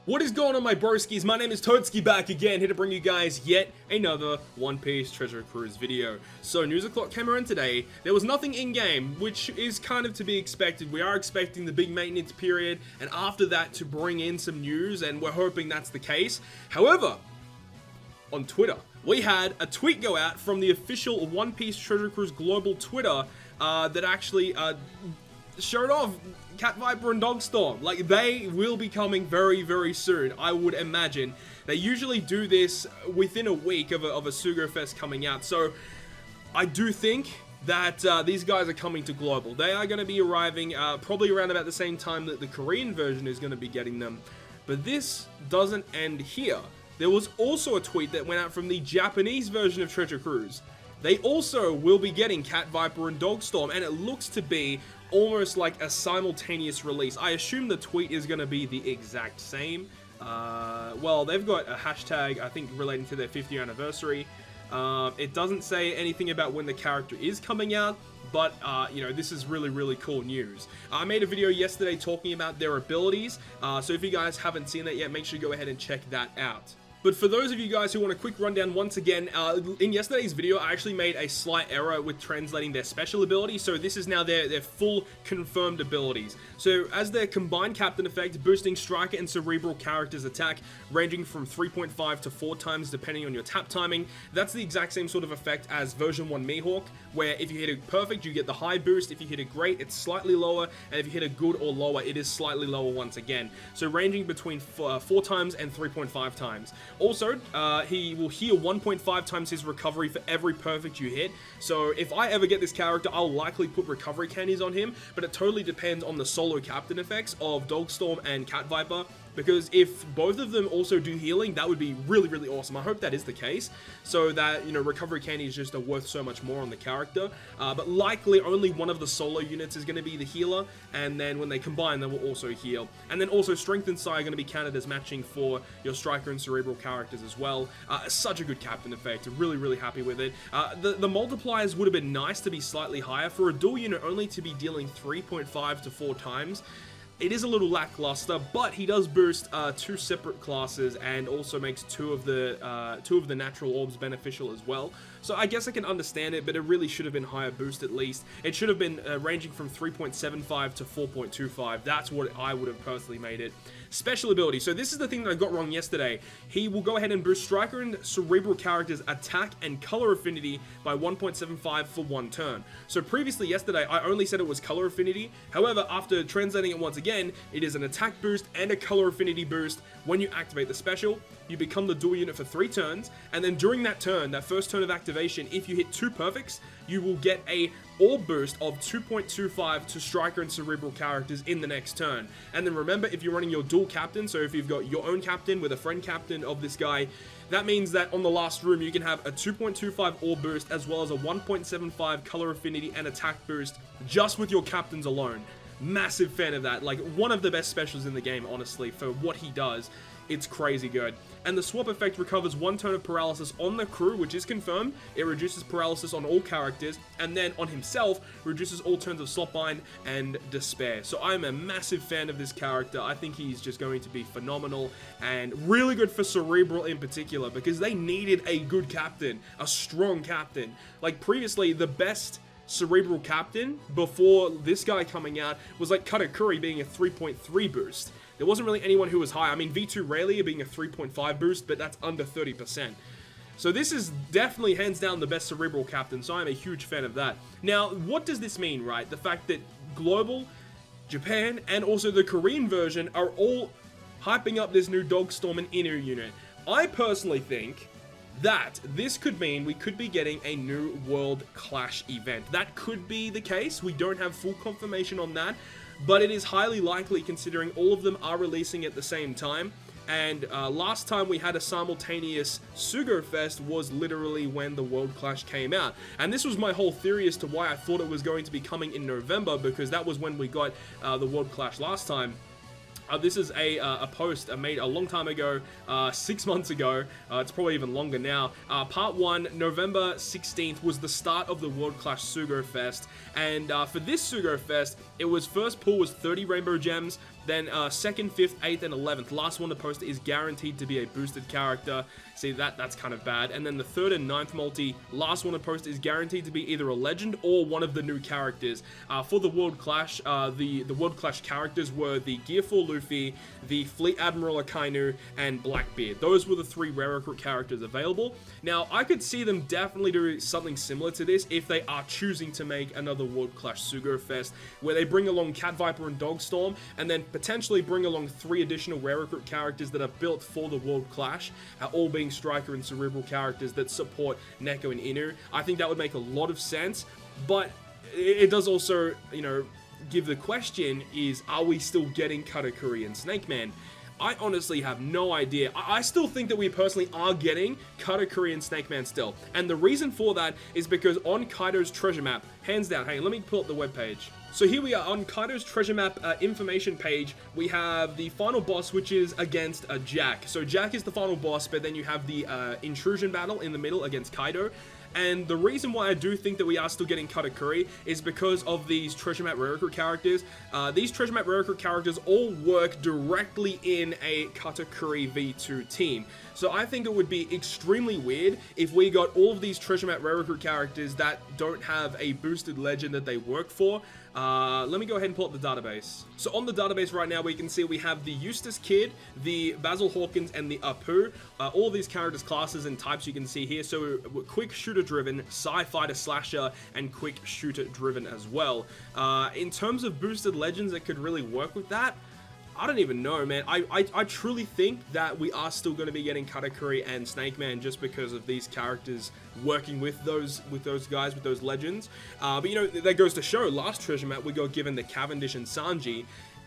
What is going on, my broskiis? My name is Toadskii, back again, here to bring you guys yet another One Piece Treasure Cruise video. So, news o'clock came around today. There was nothing in-game, which is kind of to be expected. We are expecting the big maintenance period, and after that to bring in some news, and we're hoping that's the case. However, on Twitter, we had a tweet go out from the official One Piece Treasure Cruise Global Twitter that actually showed off CATVIPER and DOGSTORM. Like, they will be coming very, very soon, I would imagine. They usually do this within a week of a Sugo Fest coming out, so I do think that these guys are coming to Global. They are going to be arriving probably around about the same time that the Korean version is going to be getting them. But this doesn't end here. There was also a tweet that went out from the Japanese version of Treasure Cruise. They also will be getting CATVIPER and DOGSTORM, and it looks to be almost like a simultaneous release. I assume the tweet is going to be the exact same. Well, they've got a hashtag, I think, relating to their 50th anniversary. It doesn't say anything about when the character is coming out, but, you know, this is really, really cool news. I made a video yesterday talking about their abilities, so if you guys haven't seen that yet, make sure you go ahead and check that out. But for those of you guys who want a quick rundown, once again, in yesterday's video, I actually made a slight error with translating their special ability, so this is now their full confirmed abilities. So, as their combined captain effect, boosting Striker and Cerebral characters' attack, ranging from 3.5 to 4 times depending on your tap timing, that's the exact same sort of effect as version 1 Mihawk, where if you hit it perfect, you get the high boost, if you hit it great, it's slightly lower, and if you hit it good or lower, it is slightly lower once again. So, ranging between 4 times and 3.5 times. Also, he will heal 1.5 times his recovery for every perfect you hit. So if I ever get this character, I'll likely put recovery candies on him, but it totally depends on the solo captain effects of DOGSTORM and CATVIPER, because if both of them also do healing, that would be really, really awesome. I hope that is the case, so that, you know, recovery candies just are worth so much more on the character, but likely only one of the solo units is going to be the healer, and then when they combine, they will also heal. And then also Strength and Psi are going to be counted as matching for your Striker and Cerebral characters as well. Such a good captain effect, really, really happy with it. The multipliers would have been nice to be slightly higher. For a dual unit only to be dealing 3.5 to 4 times, it is a little lackluster, but he does boost 2 separate classes and also makes 2 of the natural orbs beneficial as well. So I guess I can understand it, but it really should have been higher boost at least. It should have been ranging from 3.75 to 4.25. That's what I would have personally made it. Special ability. So this is the thing that I got wrong yesterday. He will go ahead and boost Striker and Cerebral characters' attack and color affinity by 1.75 for 1 turn. So previously yesterday, I only said it was color affinity. However, after translating it once again, it is an attack boost and a color affinity boost. When you activate the special, you become the dual unit for 3 turns, and then during that turn, that first turn of activation, if you hit 2 perfects, you will get a orb boost of 2.25 to Striker and Cerebral characters in the next turn. And then remember, if you're running your dual captain, so if you've got your own captain with a friend captain of this guy, that means that on the last room, you can have a 2.25 orb boost as well as a 1.75 color affinity and attack boost just with your captains alone. Massive fan of that. Like, one of the best specials in the game, honestly, for what he does. It's crazy good. And the swap effect recovers 1 turn of paralysis on the crew, which is confirmed. It reduces paralysis on all characters, and then on himself, reduces all turns of slotbind and despair. So I'm a massive fan of this character. I think he's just going to be phenomenal, and really good for Cerebral in particular, because they needed a good captain, a strong captain. Like, previously, the best Cerebral captain before this guy coming out was like Katakuri being a 3.3 boost. There wasn't really anyone who was high. I mean, V2 Rayleigh being a 3.5 boost, but that's under 30%. So this is definitely hands down the best Cerebral captain, so I'm a huge fan of that. Now, what does this mean, right? The fact that Global, Japan, and also the Korean version are all hyping up this new DOGSTORM and Inu unit. I personally think that this could mean we could be getting a new World Clash event. That could be the case. We don't have full confirmation on that, but it is highly likely considering all of them are releasing at the same time. And last time we had a simultaneous Sugo Fest was literally when the World Clash came out. And this was my whole theory as to why I thought it was going to be coming in November, because that was when we got the World Clash last time. This is a post I made a long time ago, 6 months ago. It's probably even longer now. Part 1, November 16th, was the start of the World Clash Sugo Fest. And for this Sugo Fest, it was first pull was 30 Rainbow Gems, Then 2nd, 5th, 8th, and 11th, last wanted poster is guaranteed to be a boosted character. See, that's kind of bad. And then the 3rd and 9th multi, last wanted poster is guaranteed to be either a legend or one of the new characters. For the World Clash, the World Clash characters were the Gear 4 Luffy, the Fleet Admiral Akainu, and Blackbeard. Those were the 3 rare recruit characters available. Now, I could see them definitely do something similar to this if they are choosing to make another World Clash Sugo Fest, where they bring along CATVIPER and DOGSTORM, and then potentially bring along 3 additional rare recruit characters that are built for the World Clash, all being Striker and Cerebral characters that support Neko and Inu. I think that would make a lot of sense, but it does also, you know, give the question is, are we still getting Katakuri and Snake Man? I honestly have no idea. I still think that we personally are getting Katakuri and Snake Man still. And the reason for that is because on Kaido's treasure map, hands down, hey, let me pull up the webpage. So here we are on Kaido's treasure map information page. We have the final boss, which is against Jack. So Jack is the final boss, but then you have the intrusion battle in the middle against Kaido. And the reason why I do think that we are still getting Katakuri is because of these treasure map rare recruit characters. These treasure map rare recruit characters all work directly in a Katakuri V2 team. So I think it would be extremely weird if we got all of these treasure map rare recruit characters that don't have a boosted legend that they work for. Let me go ahead and pull up the database. So on the database right now, we can see we have the Eustace Kid, the Basil Hawkins, and the Apu. All of these characters, classes, and types you can see here. So quick shooter driven, sci-fighter slasher, and quick shooter driven as well. In terms of boosted legends that could really work with that, I don't even know, man. I truly think that we are still going to be getting Katakuri and Snake Man just because of these characters working with those guys, with those legends. But you know, that goes to show, last treasure map we got given the Cavendish and Sanji.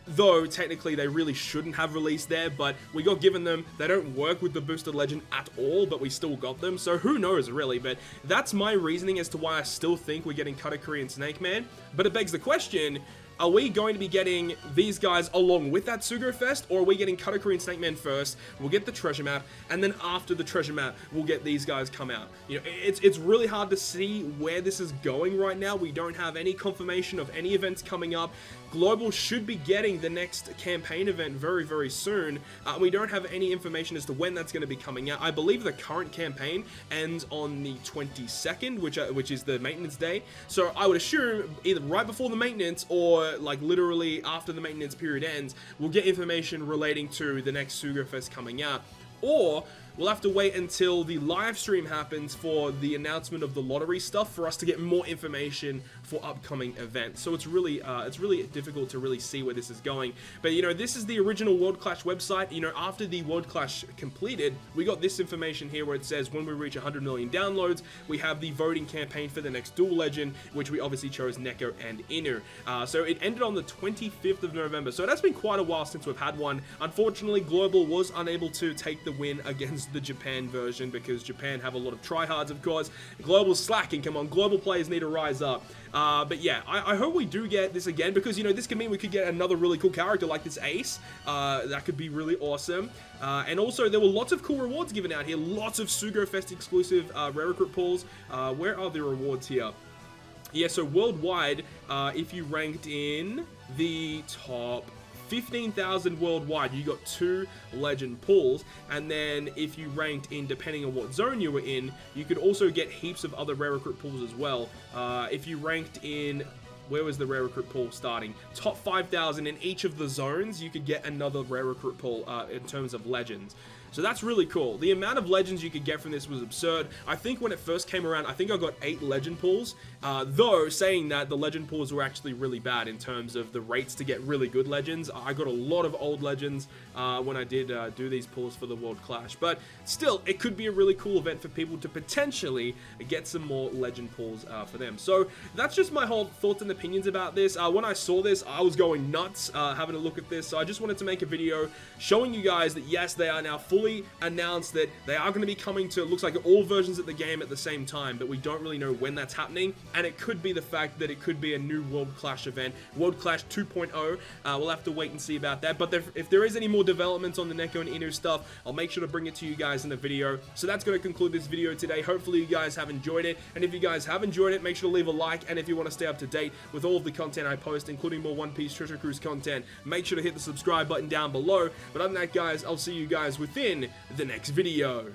Though, technically, they really shouldn't have released there, but we got given them. They don't work with the boosted legend at all, but we still got them, so who knows, really, but that's my reasoning as to why I still think we're getting Katakuri and Snake Man. But it begs the question, are we going to be getting these guys along with that Sugo Fest, or are we getting Katakuri and Snake Man first, we'll get the treasure map, and then after the treasure map, we'll get these guys come out? You know, it's really hard to see where this is going right now. We don't have any confirmation of any events coming up. Global should be getting the next campaign event very, very soon. We don't have any information as to when that's going to be coming out. I believe the current campaign ends on the 22nd, which is the maintenance day. So I would assume either right before the maintenance or like literally after the maintenance period ends, we'll get information relating to the next Sugo Fest coming out. Or we'll have to wait until the live stream happens for the announcement of the lottery stuff for us to get more information for upcoming events. So it's really difficult to really see where this is going. But you know, this is the original World Clash website. You know, after the World Clash completed, we got this information here where it says when we reach 100 million downloads, we have the voting campaign for the next dual legend, which we obviously chose Neko and Inu. So it ended on the 25th of November. So that's been quite a while since we've had one. Unfortunately, Global was unable to take the win against the Japan version because Japan have a lot of tryhards, of course. Global's slacking. Come on, Global players need to rise up. But yeah, I hope we do get this again because, you know, this could mean we could get another really cool character like this Ace. That could be really awesome. And also, there were lots of cool rewards given out here. Lots of Sugo Fest exclusive rare recruit pulls. Where are the rewards here? Yeah, so worldwide, if you ranked in the top 15,000 worldwide, you got 2 legend pulls, and then if you ranked in, depending on what zone you were in, you could also get heaps of other rare recruit pulls as well. If you ranked in, where was the rare recruit pool starting? Top 5,000 in each of the zones, you could get another rare recruit pool in terms of legends. So that's really cool. The amount of legends you could get from this was absurd. I think when it first came around, I think I got 8 legend pools. Though, saying that, the legend pools were actually really bad in terms of the rates to get really good legends. I got a lot of old legends when I did do these pools for the World Clash. But still, it could be a really cool event for people to potentially get some more legend pools for them. So that's just my whole thoughts and opinions about this. When I saw this, I was going nuts having a look at this. So I just wanted to make a video showing you guys that yes, they are now fully officially announced that they are going to be coming to, it looks like, all versions of the game at the same time, but we don't really know when that's happening, and it could be the fact that it could be a new World Clash event, World Clash 2.0. We'll have to wait and see about that, but if there is any more developments on the Neko and Inu stuff, I'll make sure to bring it to you guys in the video. So that's going to conclude this video today. Hopefully you guys have enjoyed it, and if you guys have enjoyed it, make sure to leave a like, and if you want to stay up to date with all of the content I post, including more One Piece Treasure Cruise content, make sure to hit the subscribe button down below. But other than that, guys, I'll see you guys within the next video.